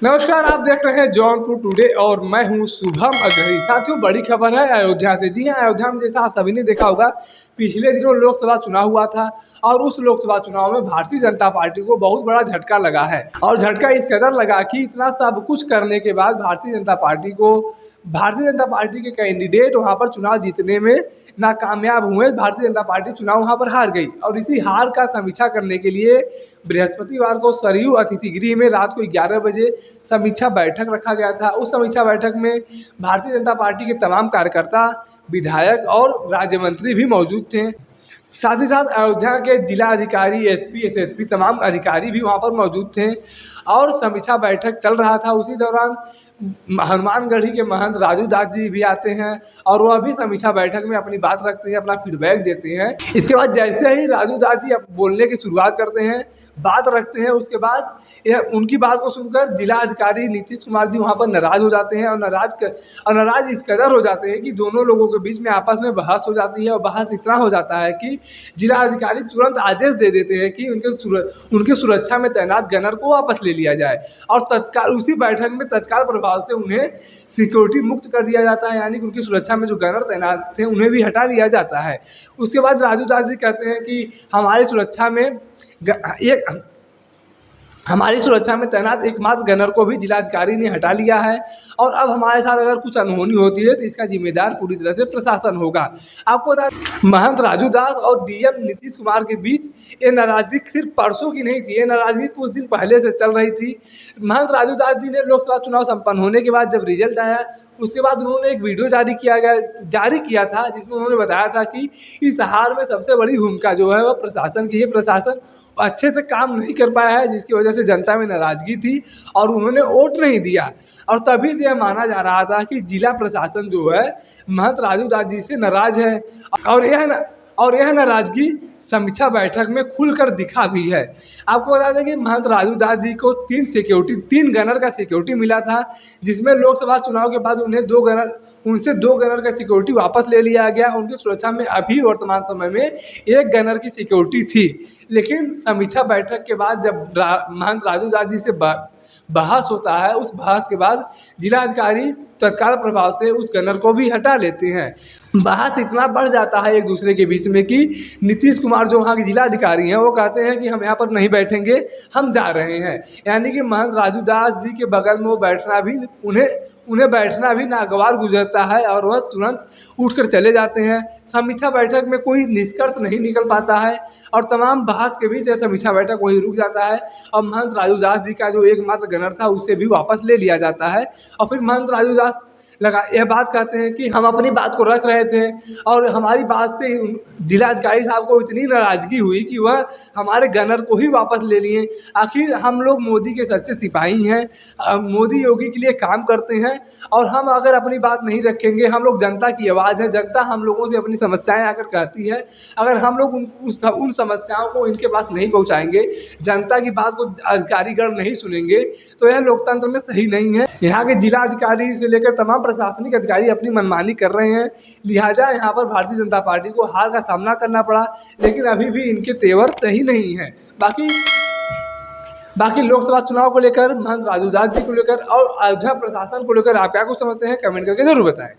नमस्कार, आप देख रहे हैं जौनपुर टुडे और मैं हूं शुभम अग्रही। साथियों, बड़ी खबर है अयोध्या से। जी हां, अयोध्या में जैसा आप सभी ने देखा होगा, पिछले दिनों लोकसभा चुनाव हुआ था और उस लोकसभा चुनाव में भारतीय जनता पार्टी को बहुत बड़ा झटका लगा है। और झटका इस कदर लगा कि इतना सब कुछ करने के बाद भारतीय जनता पार्टी के कैंडिडेट वहां पर चुनाव जीतने में नाकामयाब हुए। भारतीय जनता पार्टी चुनाव वहां पर हार गई और इसी हार का समीक्षा करने के लिए बृहस्पतिवार को सरयू अतिथि गृह में रात को 11 बजे समीक्षा बैठक रखा गया था। उस समीक्षा बैठक में भारतीय जनता पार्टी के तमाम कार्यकर्ता, विधायक और राज्य मंत्री भी मौजूद थे। साथ ही साथ अयोध्या के जिला अधिकारी, एसपी, एसएसपी तमाम अधिकारी भी वहाँ पर मौजूद थे और समीक्षा बैठक चल रहा था। उसी दौरान हनुमानगढ़ी के महंत राजू दास जी भी आते हैं और वह भी समीक्षा बैठक में अपनी बात रखते हैं, अपना फीडबैक देते हैं। इसके बाद जैसे ही राजू दास जी बोलने की शुरुआत करते हैं, बात रखते हैं, उसके बाद उनकी बात को सुनकर जिला अधिकारी नीतीश कुमार जी वहाँ पर नाराज़ हो जाते हैं और नाराज़ इस कदर हो जाते हैं कि दोनों लोगों के बीच में आपस में बहस हो जाती है। और बहस इतना हो जाता है कि जिला अधिकारी तुरंत आदेश दे देते हैं कि उनके सुरक्षा में तैनात गनर को वापस ले लिया जाए और तत्काल उसी बैठक में तत्काल प्रभाव से उन्हें सिक्योरिटी मुक्त कर दिया जाता है, यानी कि उनकी सुरक्षा में जो गनर तैनात थे उन्हें भी हटा लिया जाता है। उसके बाद राजू दास जी कहते हैं कि हमारी सुरक्षा में तैनात एकमात्र गनर को भी जिलाधिकारी ने हटा लिया है और अब हमारे साथ अगर कुछ अनहोनी होती है तो इसका जिम्मेदार पूरी तरह से प्रशासन होगा। आपको बता दें, महंत राजू दास और डीएम नीतीश कुमार के बीच ये नाराजगी सिर्फ परसों की नहीं थी, ये नाराजगी कुछ दिन पहले से चल रही थी। महंत राजू दास जी ने लोकसभा चुनाव संपन्न होने के बाद जब रिजल्ट आया, उसके बाद उन्होंने एक वीडियो जारी किया था जिसमें उन्होंने बताया था कि इस हार में सबसे बड़ी भूमिका जो है वह प्रशासन की है। प्रशासन अच्छे से काम नहीं कर पाया है, जिसकी वजह से जनता में नाराज़गी थी और उन्होंने वोट नहीं दिया। और तभी से यह माना जा रहा था कि जिला प्रशासन जो है महंत राजू दास जी से नाराज़ है और यह नाराज़गी समीक्षा बैठक में खुलकर दिखा भी है। आपको बता दें कि महंत राजू दास जी को 3 गनर का सिक्योरिटी मिला था, जिसमें लोकसभा चुनाव के बाद उनसे 2 गनर का सिक्योरिटी वापस ले लिया गया। उनकी सुरक्षा में अभी वर्तमान समय में 1 गनर की सिक्योरिटी थी, लेकिन समीक्षा बैठक के बाद जब महंत राजू दास जी से बहस होता है, उस बहस के बाद जिलाधिकारी तत्काल प्रभाव से उस गनर को भी हटा लेते हैं। बहस इतना बढ़ जाता है एक दूसरे के बीच में कि नीतीश कुमार जो वहाँ के जिलाधिकारी हैं वो कहते हैं कि हम यहाँ पर नहीं बैठेंगे, हम जा रहे हैं। यानी कि महंत राजू दास जी के बगल में वो बैठना भी उन्हें बैठना भी नागवार गुजरता है और वह तुरंत उठकर चले जाते हैं। समीक्षा बैठक में कोई निष्कर्ष नहीं निकल पाता है और तमाम बहस के बीच यह समीक्षा बैठक वहीं रुक जाता है और महंत राजू दास जी का जो एकमात्र गनर था उसे भी वापस ले लिया जाता है। और फिर महंत राजू दास यह बात कहते हैं कि हम अपनी बात को रख रहे थे और हमारी बात से जिलाधिकारी साहब को इतनी नाराज़गी हुई कि वह हमारे गनर को ही वापस ले लिए। आखिर हम लोग मोदी के सच्चे सिपाही हैं, मोदी योगी के लिए काम करते हैं और हम अगर अपनी बात नहीं रखेंगे, हम लोग जनता की आवाज़ है, जनता हम लोगों से अपनी समस्याएं आकर कहती है, अगर हम लोग उन समस्याओं को इनके पास नहीं पहुँचाएँगे, जनता की बात को अधिकारीगण नहीं सुनेंगे तो यह लोकतंत्र में सही नहीं है। यहाँ के जिलाधिकारी से लेकर तमाम प्रशासनिक अधिकारी अपनी मनमानी कर रहे हैं, लिहाजा यहाँ पर भारतीय जनता पार्टी को हार का सामना करना पड़ा, लेकिन अभी भी इनके तेवर सही नहीं है। बाकी लोकसभा चुनाव को लेकर, महंत राजू दास जी को लेकर और अयोध्या प्रशासन को लेकर आप क्या कुछ समझते हैं, कमेंट करके जरूर बताएं।